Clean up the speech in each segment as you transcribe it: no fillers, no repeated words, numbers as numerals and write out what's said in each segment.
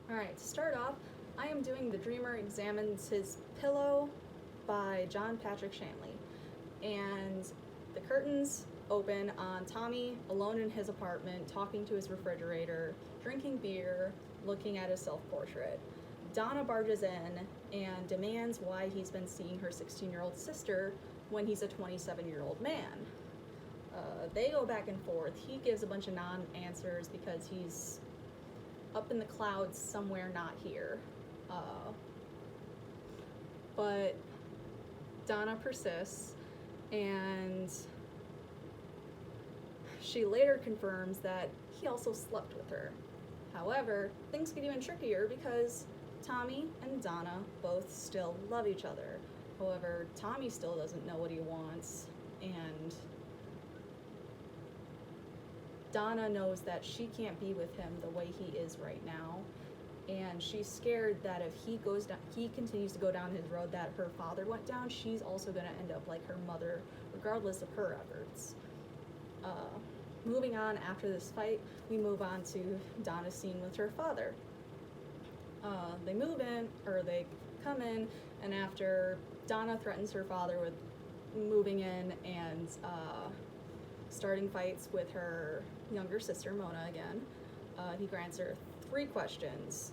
Alright, to start off, I am doing The Dreamer Examines His Pillow by John Patrick Shanley. And the curtains open on Tommy alone in his apartment, talking to his refrigerator, drinking beer, looking at his self-portrait. Donna barges in and demands why he's been seeing her 16-year-old sister when he's a 27-year-old man. They go back and forth. He gives a bunch of non-answers because he's up in the clouds somewhere not here. But Donna persists, and she later confirms that he also slept with her. However, things get even trickier because Tommy and Donna both still love each other. However, Tommy still doesn't know what he wants, and Donna knows that she can't be with him the way he is right now, and she's scared that if he continues to go down his road that her father went down, she's also going to end up like her mother, regardless of her efforts. Moving on, after this fight, we move on to Donna's scene with her father. They come in, and after Donna threatens her father with moving in and starting fights with her younger sister, Mona, again, he grants her 3 questions.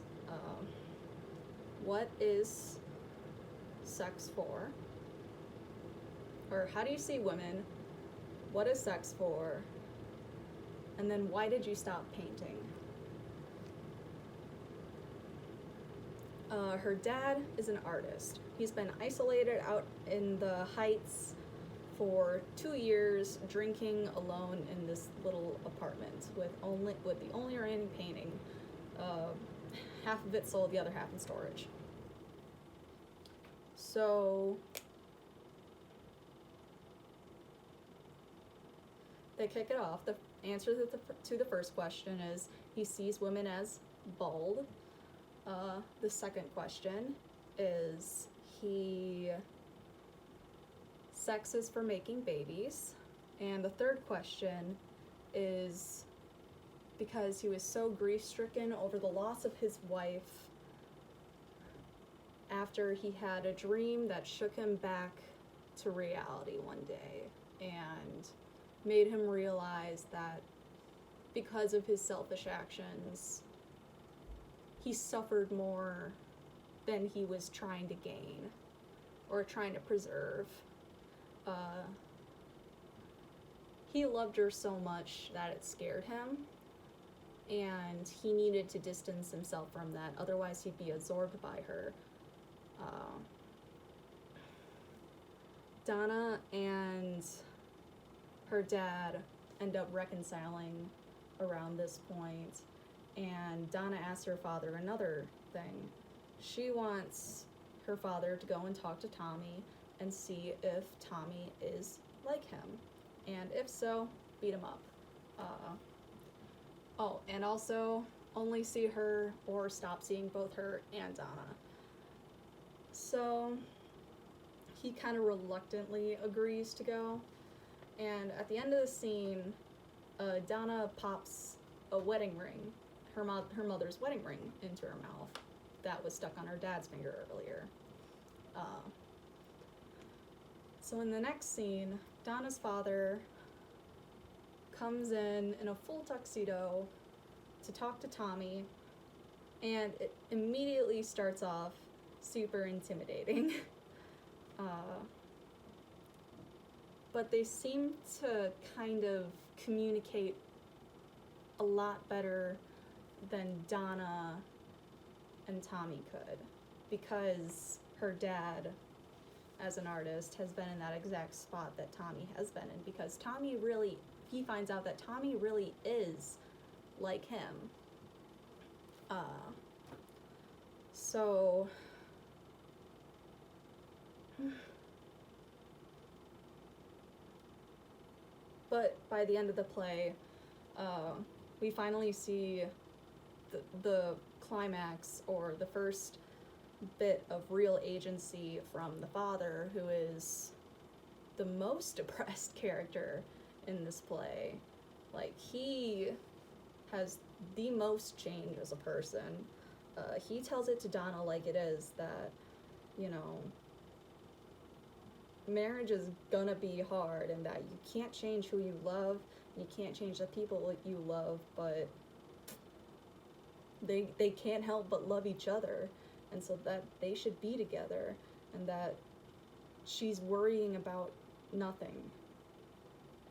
What is sex for? Or how do you see women? What is sex for? And then why did you stop painting? Her dad is an artist. He's been isolated out in the heights for 2 years, drinking alone in this little apartment with the only remaining painting. Half of it sold, the other half in storage. So they kick it off. The answer to the first question is he sees women as bald. The second question is sex is for making babies. And the third question is because he was so grief-stricken over the loss of his wife after he had a dream that shook him back to reality one day and made him realize that because of his selfish actions, he suffered more than he was trying to gain or trying to preserve. He loved her so much that it scared him, and he needed to distance himself from that, otherwise he'd be absorbed by her. Donna and her dad end up reconciling around this point, and Donna asks her father another thing. She wants her father to go and talk to Tommy and see if Tommy is like him, and if so, beat him up. And also only see her or stop seeing both her and Donna. So he kind of reluctantly agrees to go, and at the end of the scene, Donna pops a wedding ring, her mother's wedding ring, into her mouth that was stuck on her dad's finger earlier. So in the next scene, Donna's father comes in a full tuxedo to talk to Tommy, and it immediately starts off super intimidating. But they seem to kind of communicate a lot better than Donna and Tommy could, because her dad, as an artist, has been in that exact spot that Tommy has been in, because he finds out that Tommy really is like him. But by the end of the play, we finally see the climax, or the first bit of real agency from the father, who is the most depressed character in this play. Like, he has the most change as a person. he tells it to Donna like it is, that, you know, marriage is gonna be hard, and that you can't change who you love, you can't change the people you love, but they can't help but love each other, and so that they should be together, and that she's worrying about nothing.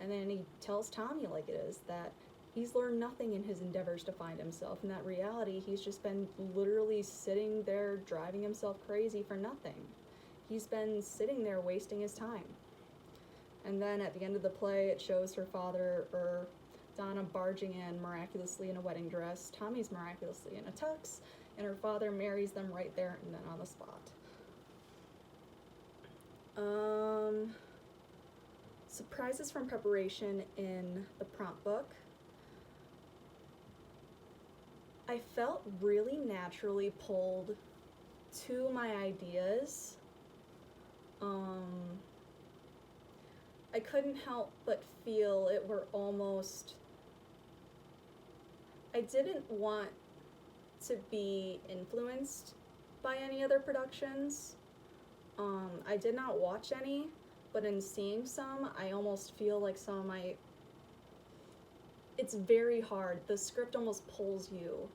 And then he tells Tommy like it is, that he's learned nothing in his endeavors to find himself. In that reality, he's just been literally sitting there driving himself crazy for nothing. He's been sitting there wasting his time. And then at the end of the play, it shows her father, or Donna, barging in miraculously in a wedding dress, Tommy's miraculously in a tux, and her father marries them right there and then on the spot. Surprises from preparation in the prompt book. I felt really naturally pulled to my ideas. I couldn't help but feel it were almost... I didn't want to be influenced by any other productions. I did not watch any, but in seeing some, I almost feel like some of my... It's very hard. The script almost pulls you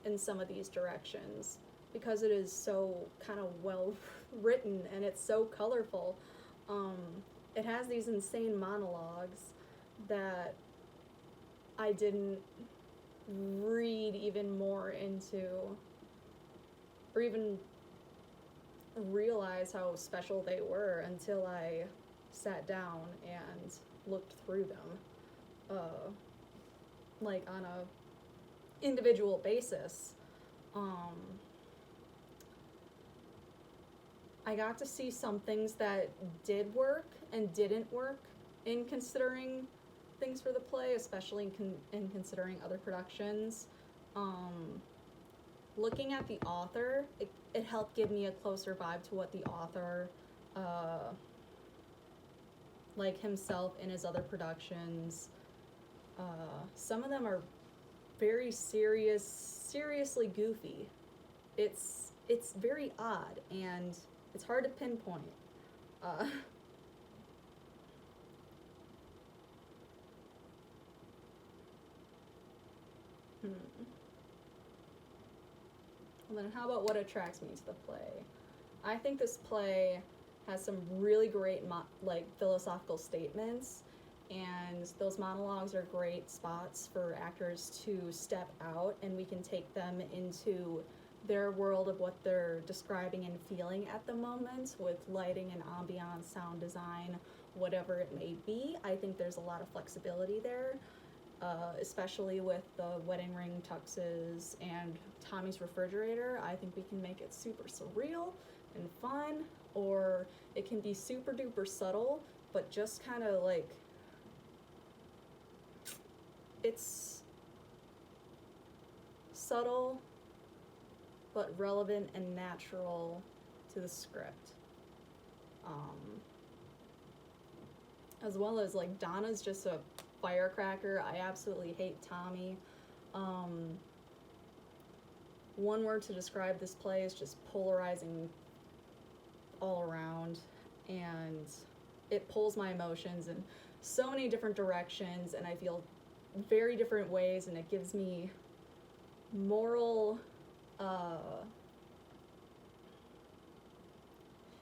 in some of these directions because it is so kind of well written and it's so colorful. It has these insane monologues that I didn't read even more into, or even realize how special they were until I sat down and looked through them, like on a individual basis. I got to see some things that did work and didn't work in considering things for the play, especially in considering other productions. Looking at the author, it helped give me a closer vibe to what the author, like himself in his other productions. Some of them are very seriously goofy. It's very odd, and it's hard to pinpoint. Well, then how about what attracts me to the play? I think this play has some really great philosophical statements, and those monologues are great spots for actors to step out, and we can take them into their world of what they're describing and feeling at the moment with lighting and ambiance, sound design, whatever it may be. I think there's a lot of flexibility there, especially with the wedding ring tuxes and Tommy's refrigerator. I think we can make it super surreal and fun, or it can be super duper subtle, but just kind of like, it's subtle but relevant and natural to the script. As well as, like, Donna's just a firecracker. I absolutely hate Tommy. One word to describe this play is just polarizing all around, and it pulls my emotions in so many different directions, and I feel very different ways, and it gives me moral,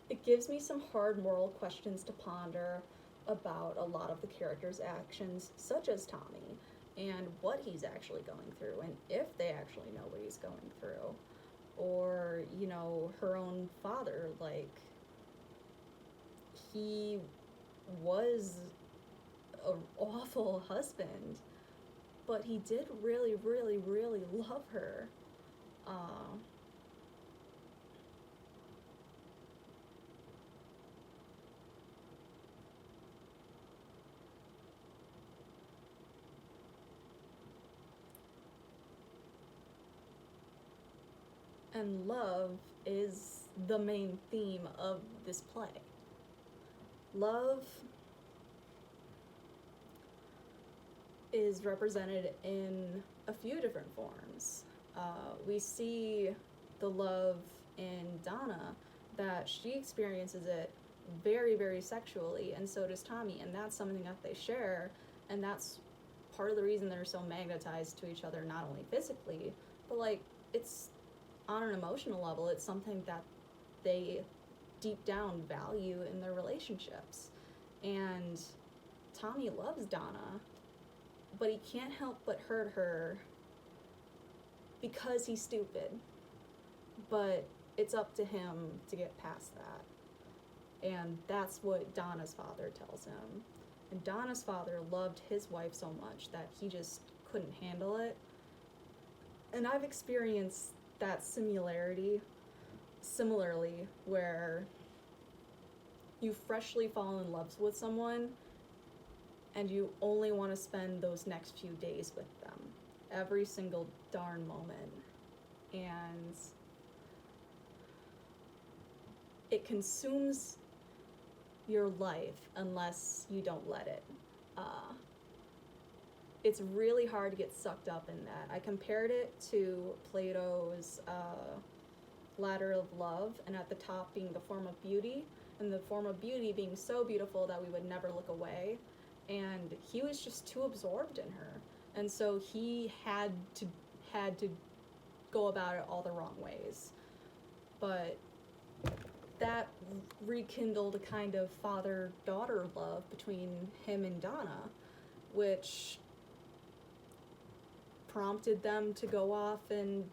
it gives me some hard moral questions to ponder about a lot of the characters' actions, such as Tommy, and what he's actually going through, and if they actually know what he's going through. Or, you know, her own father, like, he was an awful husband, but he did really, really, really love her. And love is the main theme of this play. Love is represented in a few different forms. We see the love in Donna, that she experiences it very, very sexually, and so does Tommy, and that's something that they share, and that's part of the reason they're so magnetized to each other, not only physically, but like, it's on an emotional level, it's something that they deep down value in their relationships. And Tommy loves Donna, but he can't help but hurt her because he's stupid. But it's up to him to get past that. And that's what Donna's father tells him. And Donna's father loved his wife so much that he just couldn't handle it. And I've experienced that similarly, where you freshly fall in love with someone and you only want to spend those next few days with them, every single darn moment. And it consumes your life unless you don't let it. It's really hard to get sucked up in that. I compared it to Plato's ladder of love, and at the top being the form of beauty, and the form of beauty being so beautiful that we would never look away. And he was just too absorbed in her, and so he had to go about it all the wrong ways. But that rekindled a kind of father-daughter love between him and Donna, which prompted them to go off and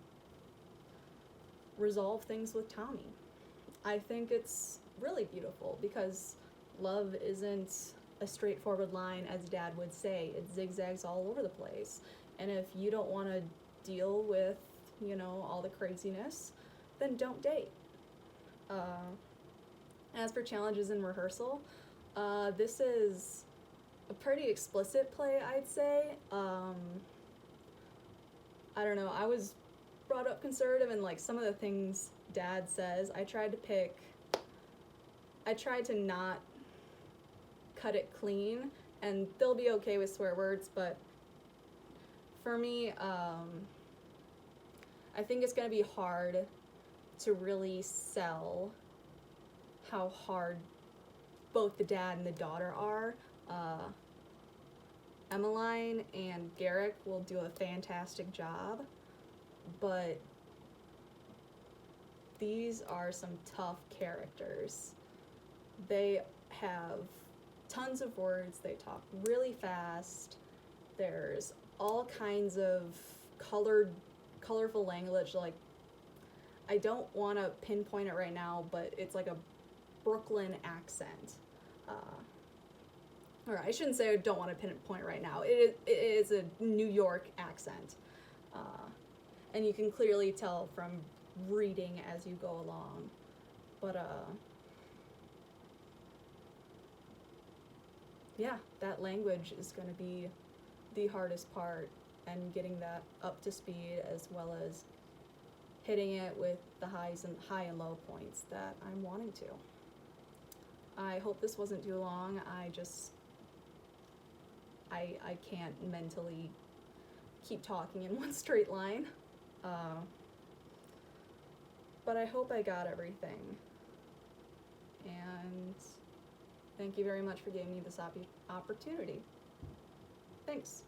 resolve things with Tommy. I think it's really beautiful because love isn't a straightforward line, as Dad would say. It zigzags all over the place. And if you don't want to deal with, all the craziness, then don't date. As for challenges in rehearsal, this is a pretty explicit play, I'd say. I don't know, I was brought up conservative, and like some of the things Dad says, I tried to not cut it clean, and they'll be okay with swear words, but for me, I think it's gonna be hard to really sell how hard both the dad and the daughter are. Emmeline and Garrick will do a fantastic job, but these are some tough characters. They have tons of words, they talk really fast, there's all kinds of colorful language, like, I don't want to pinpoint it right now, but it's like a Brooklyn accent. Or I shouldn't say I don't want to pinpoint it right now. It is a New York accent. And you can clearly tell from reading as you go along. But, yeah, that language is going to be the hardest part, and getting that up to speed, as well as hitting it with the high and low points that I'm wanting to. I hope this wasn't too long. I can't mentally keep talking in one straight line. But I hope I got everything. And thank you very much for giving me this opportunity. Thanks.